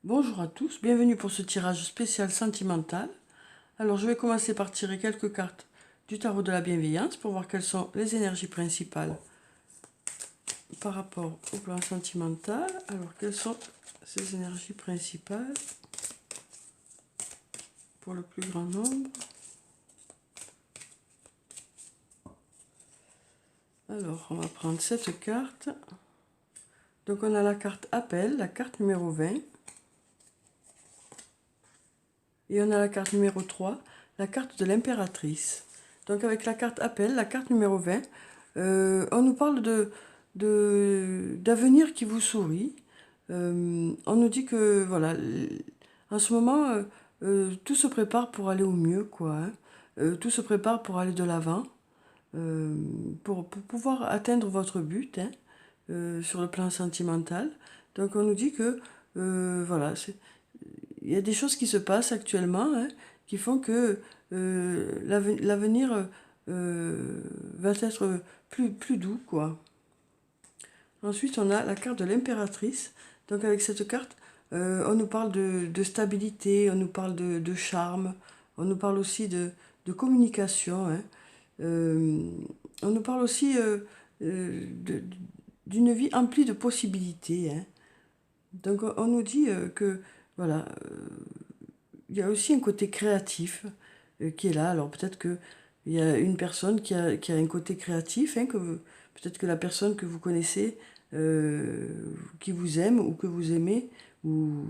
Bonjour à tous, bienvenue pour ce tirage spécial sentimental. Alors je vais commencer par tirer quelques cartes du tarot de la bienveillance pour voir quelles sont les énergies principales par rapport au plan sentimental. Alors quelles sont ces énergies principales pour le plus grand nombre? Alors on va prendre cette carte. Donc on a la carte appel, la carte numéro 20. Et on a la carte numéro 3, la carte de l'impératrice. Donc avec la carte appel, la carte numéro 20, on nous parle d'avenir qui vous sourit. On nous dit que voilà, en ce moment, tout se prépare pour aller au mieux, quoi. Hein. Tout se prépare pour aller de l'avant, pour pouvoir atteindre votre but hein, sur le plan sentimental. Donc on nous dit que voilà, il y a des choses qui se passent actuellement hein, qui font que l'avenir va être plus doux, quoi. Ensuite, on a la carte de l'impératrice. Donc avec cette carte, on nous parle de stabilité, on nous parle de charme, on nous parle aussi de communication. Hein. On nous parle aussi d'une vie emplie de possibilités. Hein. Donc on nous dit que voilà, il y a aussi un côté créatif qui est là. Alors peut-être que il y a une personne qui a un côté créatif, hein, peut-être que la personne que vous connaissez, qui vous aime ou que vous aimez, ou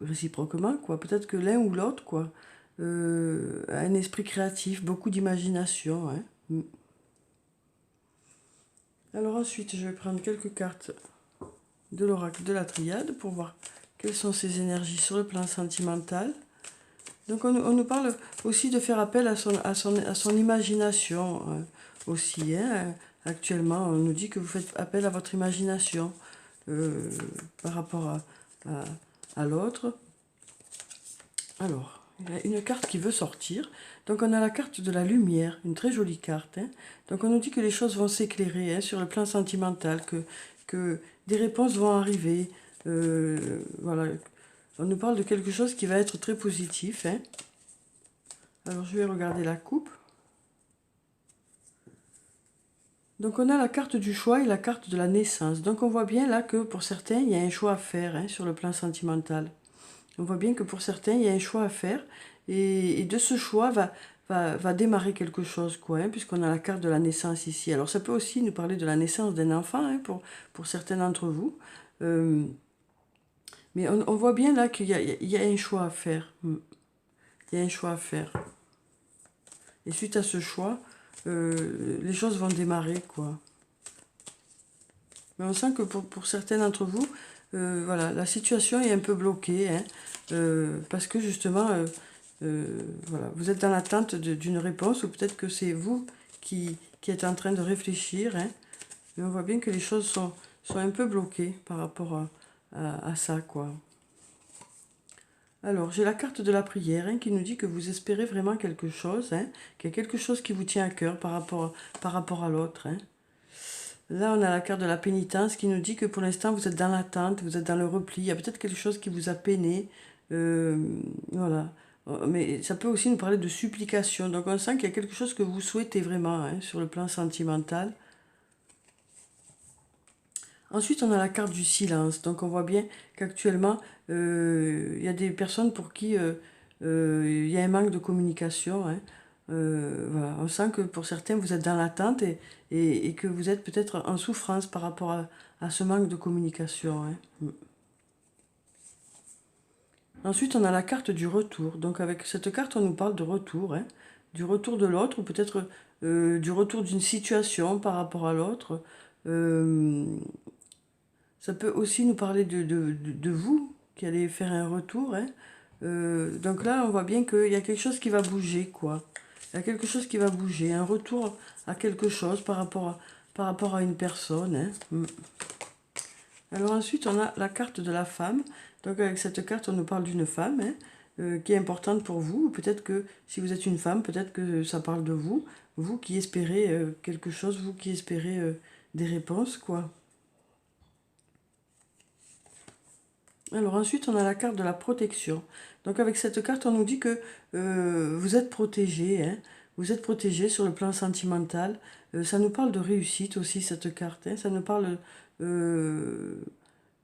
réciproquement, quoi. Peut-être que l'un ou l'autre, quoi, a un esprit créatif, beaucoup d'imagination. Hein. Mm. Alors ensuite, je vais prendre quelques cartes de l'oracle de la triade pour voir quelles sont ces énergies sur le plan sentimental. Donc on nous parle aussi de faire appel à son imagination aussi. Hein. Actuellement, on nous dit que vous faites appel à votre imagination par rapport à l'autre. Alors, il y a une carte qui veut sortir. Donc on a la carte de la lumière, une très jolie carte. Hein. Donc on nous dit que les choses vont s'éclairer hein, sur le plan sentimental, que des réponses vont arriver. Voilà. On nous parle de quelque chose qui va être très positif. Hein. Alors je vais regarder la coupe. Donc on a la carte du choix et la carte de la naissance. Donc on voit bien là que pour certains, il y a un choix à faire hein, sur le plan sentimental. On voit bien que pour certains, il y a un choix à faire. Et de ce choix va démarrer quelque chose, quoi, hein, puisqu'on a la carte de la naissance ici. Alors ça peut aussi nous parler de la naissance d'un enfant, hein, pour certains d'entre vous. Mais on voit bien là qu'il y a un choix à faire. Il y a un choix à faire. Et suite à ce choix, les choses vont démarrer, quoi. Mais on sent que pour certains d'entre vous, voilà, la situation est un peu bloquée, hein, parce que justement, voilà, vous êtes dans l'attente d'une réponse, ou peut-être que c'est vous qui êtes en train de réfléchir, hein, mais on voit bien que les choses sont un peu bloquées par rapport à ça, quoi. Alors, j'ai la carte de la prière hein, qui nous dit que vous espérez vraiment quelque chose, hein, qu'il y a quelque chose qui vous tient à cœur par rapport à l'autre. Hein. Là, on a la carte de la pénitence qui nous dit que pour l'instant, vous êtes dans l'attente, vous êtes dans le repli. Il y a peut-être quelque chose qui vous a peiné. Voilà. Mais ça peut aussi nous parler de supplication. Donc, on sent qu'il y a quelque chose que vous souhaitez vraiment hein, sur le plan sentimental. Ensuite, on a la carte du silence. Donc, on voit bien qu'actuellement, il y a des personnes pour qui il y a un manque de communication. Hein. Voilà. On sent que pour certains, vous êtes dans l'attente et que vous êtes peut-être en souffrance par rapport à ce manque de communication. Hein. Ensuite, on a la carte du retour. Donc, avec cette carte, on nous parle de retour. Hein. Du retour de l'autre ou peut-être du retour d'une situation par rapport à l'autre. Ça peut aussi nous parler de vous qui allez faire un retour. Hein. Donc là, on voit bien qu'il y a quelque chose qui va bouger, quoi. Il y a quelque chose qui va bouger, un retour à quelque chose par rapport à une personne. Hein. Alors ensuite, on a la carte de la femme. Donc avec cette carte, on nous parle d'une femme hein, qui est importante pour vous. Peut-être que si vous êtes une femme, peut-être que ça parle de vous. Vous qui espérez quelque chose, vous qui espérez des réponses, quoi. Alors ensuite, on a la carte de la protection. Donc avec cette carte, on nous dit que vous êtes protégé, hein. Vous êtes protégé sur le plan sentimental. Ça nous parle de réussite aussi, cette carte, hein. Ça nous parle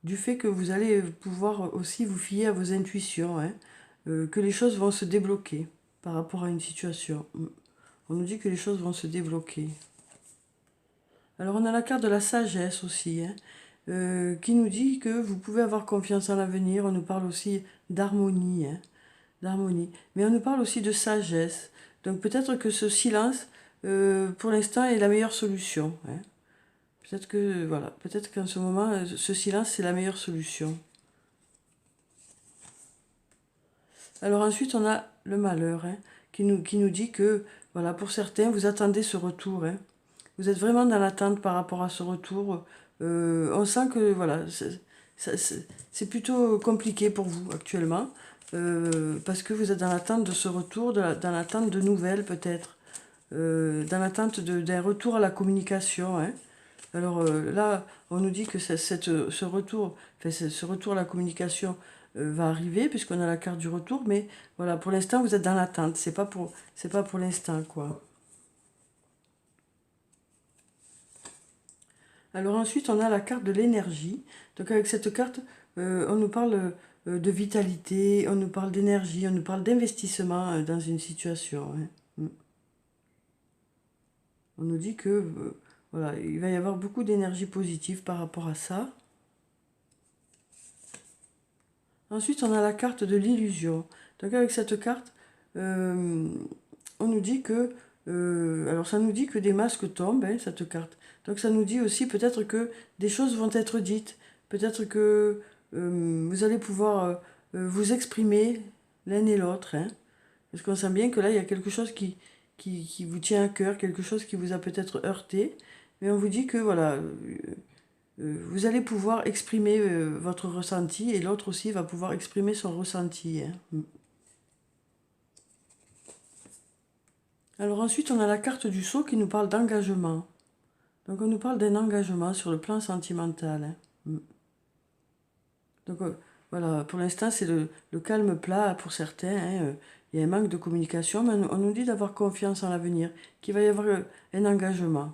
du fait que vous allez pouvoir aussi vous fier à vos intuitions, hein. Que les choses vont se débloquer par rapport à une situation. On nous dit que les choses vont se débloquer. Alors on a la carte de la sagesse aussi, hein, qui nous dit que vous pouvez avoir confiance en l'avenir. On nous parle aussi d'harmonie, hein, d'harmonie. Mais on nous parle aussi de sagesse. Donc peut-être que ce silence, pour l'instant, est la meilleure solution, hein. Peut-être que, voilà, peut-être qu'en ce moment, ce silence, c'est la meilleure solution. Alors ensuite, on a le malheur, hein, qui nous dit que, voilà, pour certains, vous attendez ce retour, hein. Vous êtes vraiment dans l'attente par rapport à ce retour. On sent que, voilà, c'est plutôt compliqué pour vous actuellement, parce que vous êtes dans l'attente de ce retour, dans l'attente de nouvelles peut-être, dans l'attente d'un retour à la communication, hein. Alors là, on nous dit que ce retour, enfin, ce retour à la communication va arriver, puisqu'on a la carte du retour, mais voilà, pour l'instant, vous êtes dans l'attente, c'est pas pour l'instant, quoi. Alors ensuite, on a la carte de l'énergie. Donc avec cette carte, on nous parle de vitalité, on nous parle d'énergie, on nous parle d'investissement dans une situation, hein. On nous dit que voilà, il va y avoir beaucoup d'énergie positive par rapport à ça. Ensuite, on a la carte de l'illusion. Donc avec cette carte, on nous dit que... alors ça nous dit que des masques tombent, hein, cette carte. Donc ça nous dit aussi peut-être que des choses vont être dites. Peut-être que vous allez pouvoir vous exprimer l'un et l'autre, hein. Parce qu'on sent bien que là, il y a quelque chose qui vous tient à cœur, quelque chose qui vous a peut-être heurté. Mais on vous dit que voilà, vous allez pouvoir exprimer votre ressenti et l'autre aussi va pouvoir exprimer son ressenti, hein. Alors ensuite, on a la carte du sceau qui nous parle d'engagement. Donc on nous parle d'un engagement sur le plan sentimental, hein. Donc voilà, pour l'instant, c'est le calme plat pour certains, hein. Il y a un manque de communication, mais on nous dit d'avoir confiance en l'avenir, qu'il va y avoir un engagement.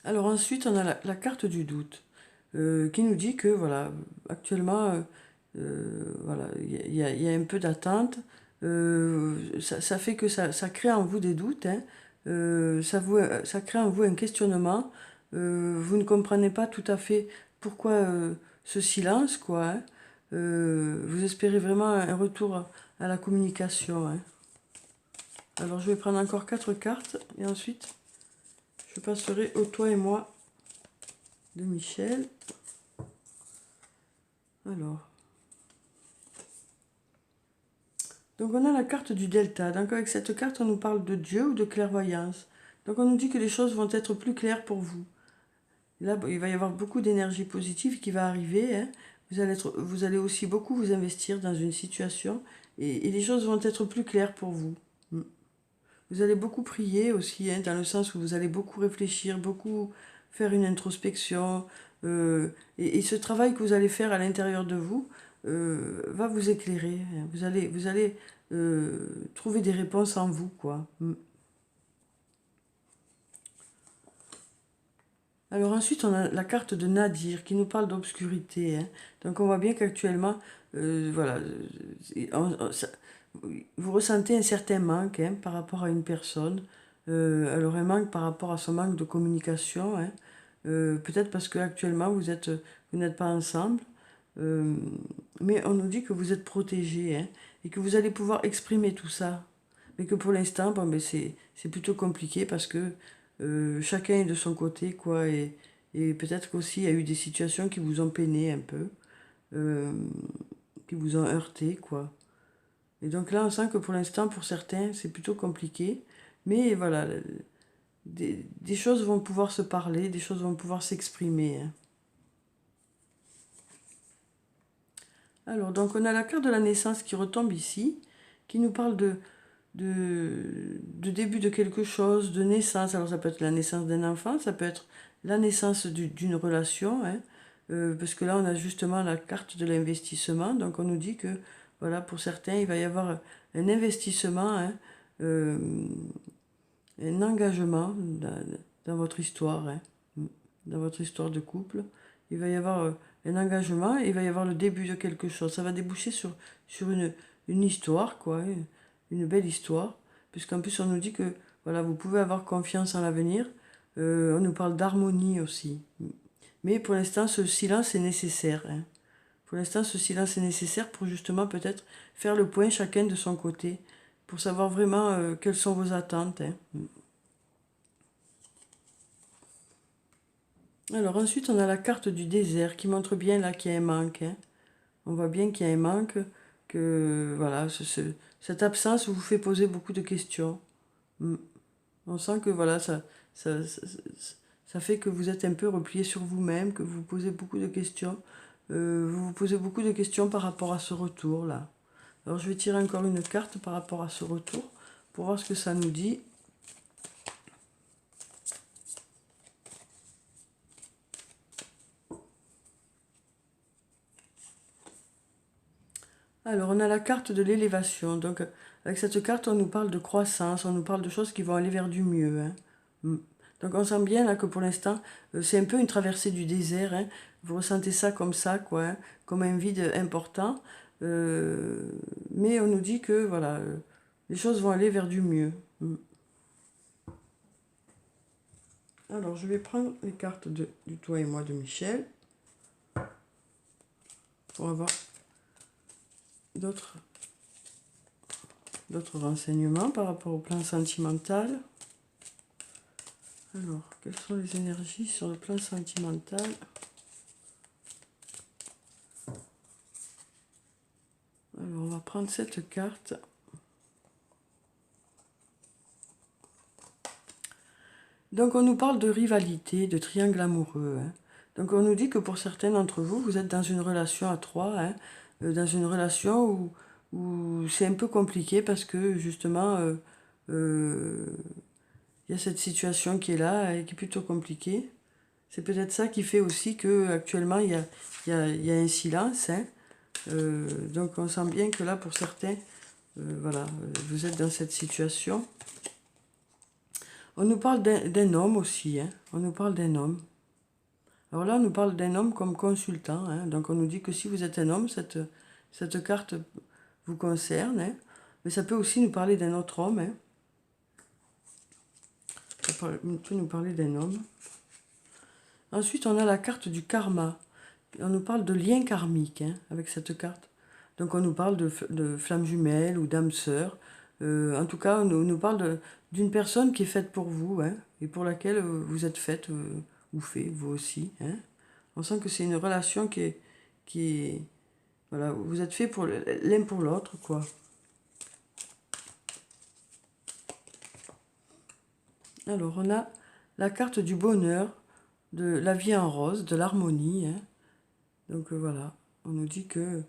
Alors ensuite, on a la carte du doute, qui nous dit que, voilà, actuellement, voilà, il y a un peu d'attente. Ça fait que ça crée en vous des doutes, hein. Ça crée en vous un questionnement. Vous ne comprenez pas tout à fait pourquoi ce silence, quoi, hein. Vous espérez vraiment un retour à la communication, hein. Alors je vais prendre encore 4 cartes et ensuite je passerai au toi et moi de Michel. Alors. Donc on a la carte du delta. Donc avec cette carte, on nous parle de Dieu ou de clairvoyance. Donc on nous dit que les choses vont être plus claires pour vous. Là, il va y avoir beaucoup d'énergie positive qui va arriver, hein. Vous allez aussi beaucoup vous investir dans une situation et les choses vont être plus claires pour vous. Vous allez beaucoup prier aussi, hein, dans le sens où vous allez beaucoup réfléchir, beaucoup faire une introspection. Et ce travail que vous allez faire à l'intérieur de vous va vous éclairer, hein. Vous allez trouver des réponses en vous, quoi. Alors ensuite, on a la carte de Nadir qui nous parle d'obscurité, hein. Donc on voit bien qu'actuellement, voilà, vous ressentez un certain manque, hein, par rapport à une personne. Alors un manque par rapport à son manque de communication, hein. Peut-être parce que actuellement vous n'êtes pas ensemble. Mais on nous dit que vous êtes protégé, hein, et que vous allez pouvoir exprimer tout ça. Mais que pour l'instant, bon, ben c'est plutôt compliqué parce que chacun est de son côté, quoi. Et peut-être qu'aussi il y a eu des situations qui vous ont peiné un peu, euh, qui vous ont heurté, quoi. Et donc là, on sent que pour l'instant, pour certains, c'est plutôt compliqué. Mais voilà, des choses vont pouvoir se parler, des choses vont pouvoir s'exprimer, hein. Alors, donc on a la carte de la naissance qui retombe ici, qui nous parle de début de quelque chose, de naissance. Alors ça peut être la naissance d'un enfant, ça peut être la naissance d'une relation, hein, parce que là, on a justement la carte de l'investissement. Donc, on nous dit que, voilà, pour certains, il va y avoir un investissement, hein, un engagement dans votre histoire, hein, dans votre histoire de couple. Il va y avoir un engagement et il va y avoir le début de quelque chose. Ça va déboucher sur une histoire, quoi, une belle histoire. Puisqu'en plus, on nous dit que voilà, vous pouvez avoir confiance en l'avenir. On nous parle d'harmonie aussi. Mais pour l'instant, ce silence est nécessaire, hein. Pour l'instant, ce silence est nécessaire pour justement peut-être faire le point chacun de son côté, pour savoir vraiment quelles sont vos attentes, hein. Alors ensuite, on a la carte du désert qui montre bien là qu'il y a un manque, hein. On voit bien qu'il y a un manque, que voilà, cette absence vous fait poser beaucoup de questions. Mm. On sent que voilà, ça, ça, ça fait que vous êtes un peu replié sur vous-même, que vous posez beaucoup de questions. Vous vous posez beaucoup de questions par rapport à ce retour-là. Alors je vais tirer encore une carte par rapport à ce retour pour voir ce que ça nous dit. Alors on a la carte de l'élévation. Donc avec cette carte, on nous parle de croissance, on nous parle de choses qui vont aller vers du mieux, hein. Donc on sent bien là que pour l'instant, c'est un peu une traversée du désert, hein. Vous ressentez ça comme ça, quoi, hein, comme un vide important. Mais on nous dit que voilà, les choses vont aller vers du mieux. Alors je vais prendre les cartes du Toi et moi de Michel pour avoir d'autres renseignements par rapport au plan sentimental. Alors, quelles sont les énergies sur le plan sentimental? Alors, on va prendre cette carte. Donc, on nous parle de rivalité, de triangle amoureux, hein. Donc, on nous dit que pour certains d'entre vous, vous êtes dans une relation à trois, hein, dans une relation où c'est un peu compliqué parce que, justement, il y a cette situation qui est là et qui est plutôt compliquée. C'est peut-être ça qui fait aussi que actuellement il y a un silence, hein. Donc on sent bien que là pour certains, voilà, vous êtes dans cette situation. On nous parle d'un homme aussi, hein. On nous parle d'un homme. Alors là on nous parle d'un homme comme consultant, hein. Donc on nous dit que si vous êtes un homme, cette carte vous concerne, hein. Mais ça peut aussi nous parler d'un autre homme, hein. Ça peut nous parler d'un homme. Ensuite, on a la carte du karma. On nous parle de lien karmique, hein, avec cette carte. Donc, on nous parle de flammes jumelles ou d'âmes sœurs. En tout cas, on nous parle d'une personne qui est faite pour vous, hein, et pour laquelle vous êtes faite ou fait, vous aussi, hein. On sent que c'est une relation qui est voilà, vous êtes fait pour l'un pour l'autre, quoi. Alors, on a la carte du bonheur, de la vie en rose, de l'harmonie, hein. Donc voilà, on nous dit que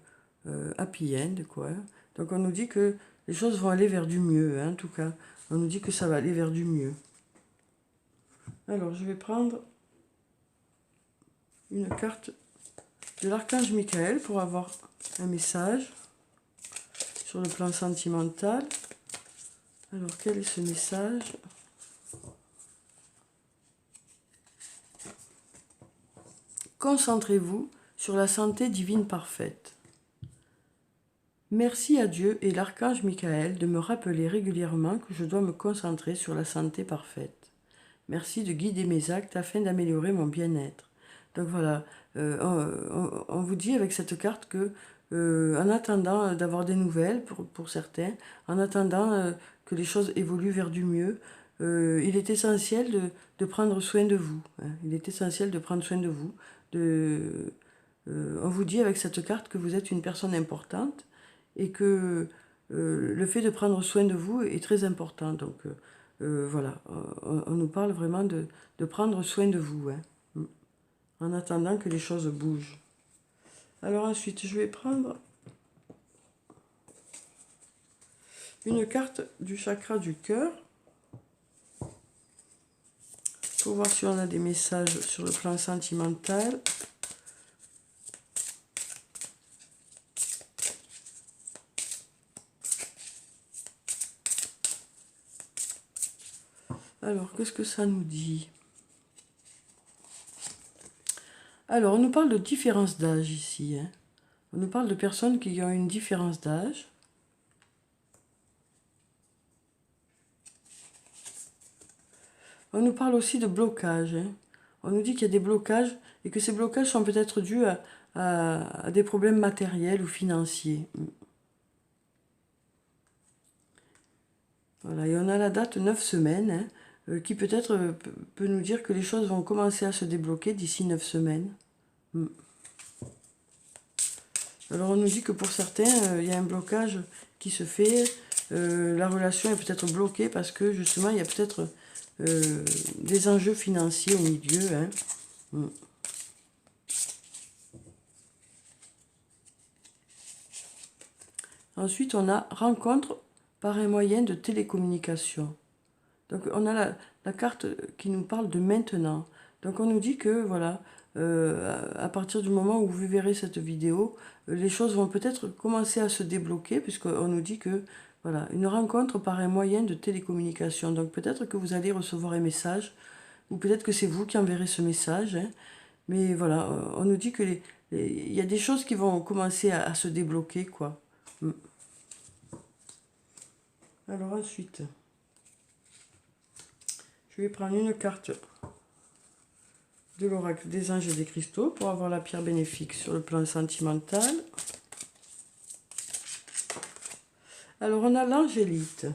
happy end, quoi. Donc on nous dit que les choses vont aller vers du mieux, hein, en tout cas. On nous dit que ça va aller vers du mieux. Alors je vais prendre une carte de l'archange Michael pour avoir un message sur le plan sentimental. Alors quel est ce message ? Concentrez-vous sur la santé divine parfaite. Merci à Dieu et l'archange Michael de me rappeler régulièrement que je dois me concentrer sur la santé parfaite. Merci de guider mes actes afin d'améliorer mon bien-être. Donc voilà, on vous dit avec cette carte que, en attendant d'avoir des nouvelles pour certains, en attendant que les choses évoluent vers du mieux, il est essentiel de prendre soin de vous, hein. Il est essentiel de prendre soin de vous. On vous dit avec cette carte que vous êtes une personne importante et que le fait de prendre soin de vous est très important. Donc voilà, on nous parle vraiment de prendre soin de vous, hein, en attendant que les choses bougent. Alors ensuite, je vais prendre une carte du chakra du cœur pour voir si on a des messages sur le plan sentimental. Alors, qu'est-ce que ça nous dit? Alors, on nous parle de différence d'âge ici. Hein. On nous parle de personnes qui ont une différence d'âge. On nous parle aussi de blocage. Hein. On nous dit qu'il y a des blocages et que ces blocages sont peut-être dus à des problèmes matériels ou financiers. Voilà, et on a la date 9 semaines, hein, qui peut-être peut nous dire que les choses vont commencer à se débloquer d'ici 9 semaines. Alors on nous dit que pour certains, il y a un blocage qui se fait, la relation est peut-être bloquée parce que justement il y a peut-être des enjeux financiers au milieu. Hein. Ensuite on a rencontre par un moyen de télécommunication. Donc on a la carte qui nous parle de maintenant. Donc on nous dit que voilà, à partir du moment où vous verrez cette vidéo, les choses vont peut-être commencer à se débloquer, puisqu'on nous dit que voilà, une rencontre par un moyen de télécommunication. Donc peut-être que vous allez recevoir un message, ou peut-être que c'est vous qui enverrez ce message. Hein. Mais voilà, on nous dit que il y a des choses qui vont commencer à se débloquer, quoi. Alors ensuite, je vais prendre une carte de l'oracle des anges et des cristaux pour avoir la pierre bénéfique sur le plan sentimental. Alors on a l'angélite.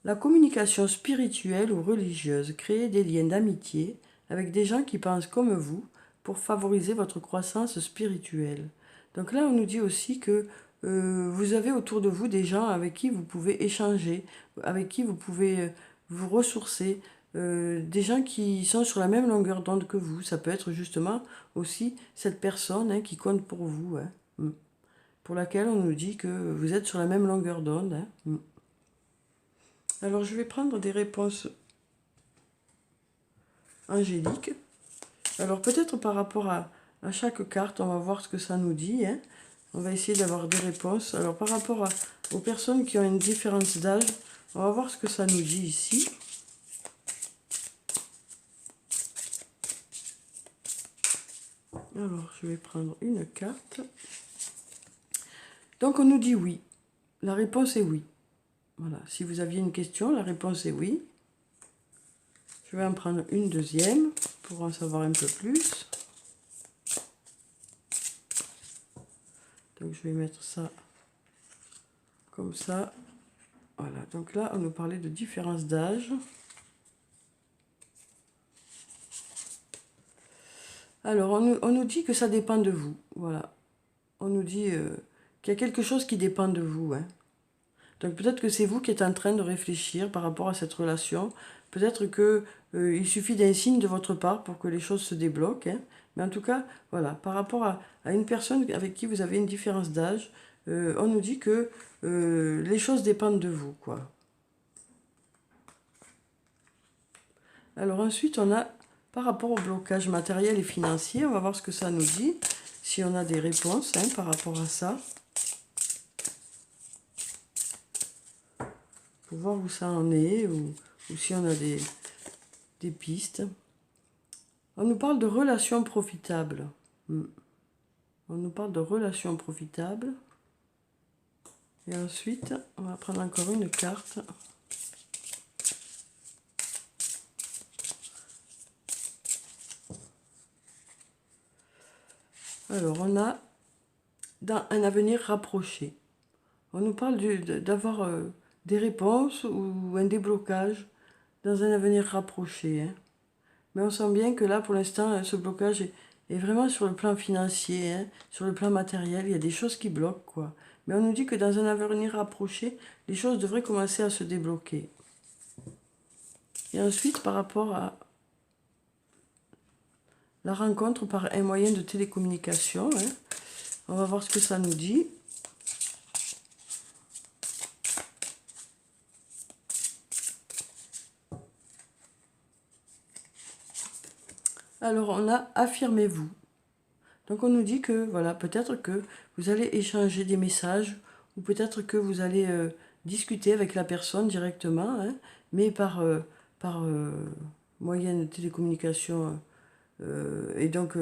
La communication spirituelle ou religieuse, créer des liens d'amitié avec des gens qui pensent comme vous pour favoriser votre croissance spirituelle. Donc là on nous dit aussi que vous avez autour de vous des gens avec qui vous pouvez échanger, avec qui vous pouvez vous ressourcer, des gens qui sont sur la même longueur d'onde que vous. Ça peut être justement aussi cette personne, hein, qui compte pour vous, hein, pour laquelle on nous dit que vous êtes sur la même longueur d'onde. Hein. Alors je vais prendre des réponses angéliques. Alors peut-être par rapport à chaque carte, on va voir ce que ça nous dit. Hein. On va essayer d'avoir des réponses. Alors par rapport aux personnes qui ont une différence d'âge, on va voir ce que ça nous dit ici. Alors je vais prendre une carte. Donc on nous dit oui. La réponse est oui. Voilà. Si vous aviez une question, la réponse est oui. Je vais en prendre une deuxième pour en savoir un peu plus. Donc je vais mettre ça comme ça. Voilà, donc là on nous parlait de différence d'âge. Alors on nous dit que ça dépend de vous. Voilà. On nous dit qu'il y a quelque chose qui dépend de vous. Hein. Donc peut-être que c'est vous qui êtes en train de réfléchir par rapport à cette relation. Peut-être qu'il suffit d'un signe de votre part pour que les choses se débloquent. Hein. Mais en tout cas, voilà, par rapport à une personne avec qui vous avez une différence d'âge, on nous dit que les choses dépendent de vous, quoi. Alors ensuite, on a, par rapport au blocage matériel et financier, on va voir ce que ça nous dit, si on a des réponses, hein, par rapport à ça. Pour voir où ça en est, ou si on a des pistes. On nous parle de relations profitables. On nous parle de relations profitables. Et ensuite, on va prendre encore une carte. Alors, on a dans un avenir rapproché. On nous parle d'avoir des réponses ou un déblocage dans un avenir rapproché. Hein. Mais on sent bien que là, pour l'instant, ce blocage est vraiment sur le plan financier, hein, sur le plan matériel. Il y a des choses qui bloquent, quoi. Mais on nous dit que dans un avenir rapproché, les choses devraient commencer à se débloquer. Et ensuite, par rapport à la rencontre par un moyen de télécommunication, hein, on va voir ce que ça nous dit. Alors, on a affirmez-vous. Donc, on nous dit que, voilà, peut-être que vous allez échanger des messages ou peut-être que vous allez discuter avec la personne directement, hein, mais par moyen de télécommunication. Et donc,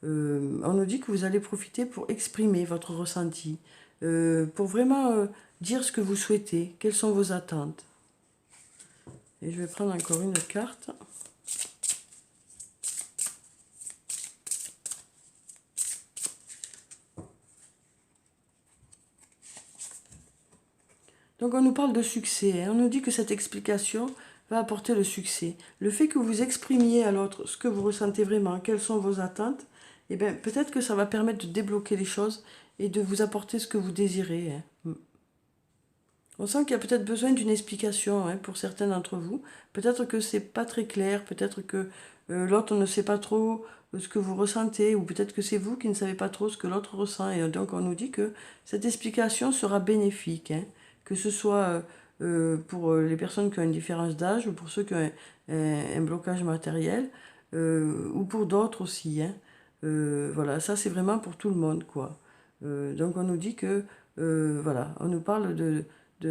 on nous dit que vous allez profiter pour exprimer votre ressenti, pour vraiment dire ce que vous souhaitez, quelles sont vos attentes. Et je vais prendre encore une carte. Donc on nous parle de succès, hein. On nous dit que cette explication va apporter le succès. Le fait que vous exprimiez à l'autre ce que vous ressentez vraiment, quelles sont vos attentes, eh bien peut-être que ça va permettre de débloquer les choses et de vous apporter ce que vous désirez, hein. On sent qu'il y a peut-être besoin d'une explication, hein, pour certains d'entre vous. Peut-être que c'est pas très clair, peut-être que l'autre ne sait pas trop ce que vous ressentez, ou peut-être que c'est vous qui ne savez pas trop ce que l'autre ressent. Et donc on nous dit que cette explication sera bénéfique, hein, que ce soit pour les personnes qui ont une différence d'âge, ou pour ceux qui ont un blocage matériel, ou pour d'autres aussi, hein. Voilà, ça c'est vraiment pour tout le monde, quoi. Donc on nous dit que, voilà, on nous parle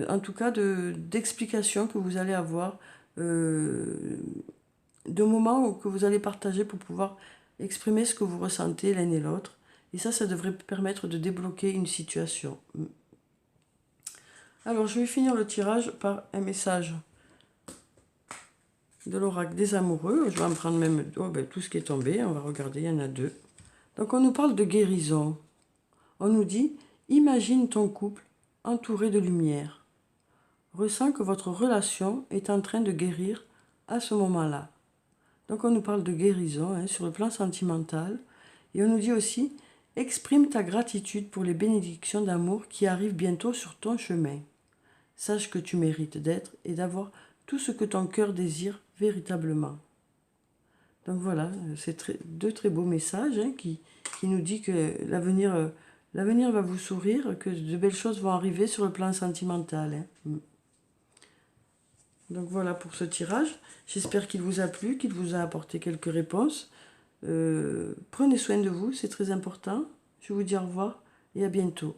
en tout cas d'explications que vous allez avoir, de moments que vous allez partager pour pouvoir exprimer ce que vous ressentez l'un et l'autre. Et ça devrait permettre de débloquer une situation. Alors, je vais finir le tirage par un message de l'oracle des amoureux. Je vais en prendre même tout ce qui est tombé. On va regarder, il y en a 2. Donc, on nous parle de guérison. On nous dit, imagine ton couple entouré de lumière. Ressens que votre relation est en train de guérir à ce moment-là. Donc on nous parle de guérison, hein, sur le plan sentimental. Et on nous dit aussi, exprime ta gratitude pour les bénédictions d'amour qui arrivent bientôt sur ton chemin. Sache que tu mérites d'être et d'avoir tout ce que ton cœur désire véritablement. Donc voilà, c'est 2 très beaux messages, hein, qui nous dit que l'avenir va vous sourire, que de belles choses vont arriver sur le plan sentimental, hein. Donc voilà pour ce tirage. J'espère qu'il vous a plu, qu'il vous a apporté quelques réponses. Prenez soin de vous, c'est très important. Je vous dis au revoir et à bientôt.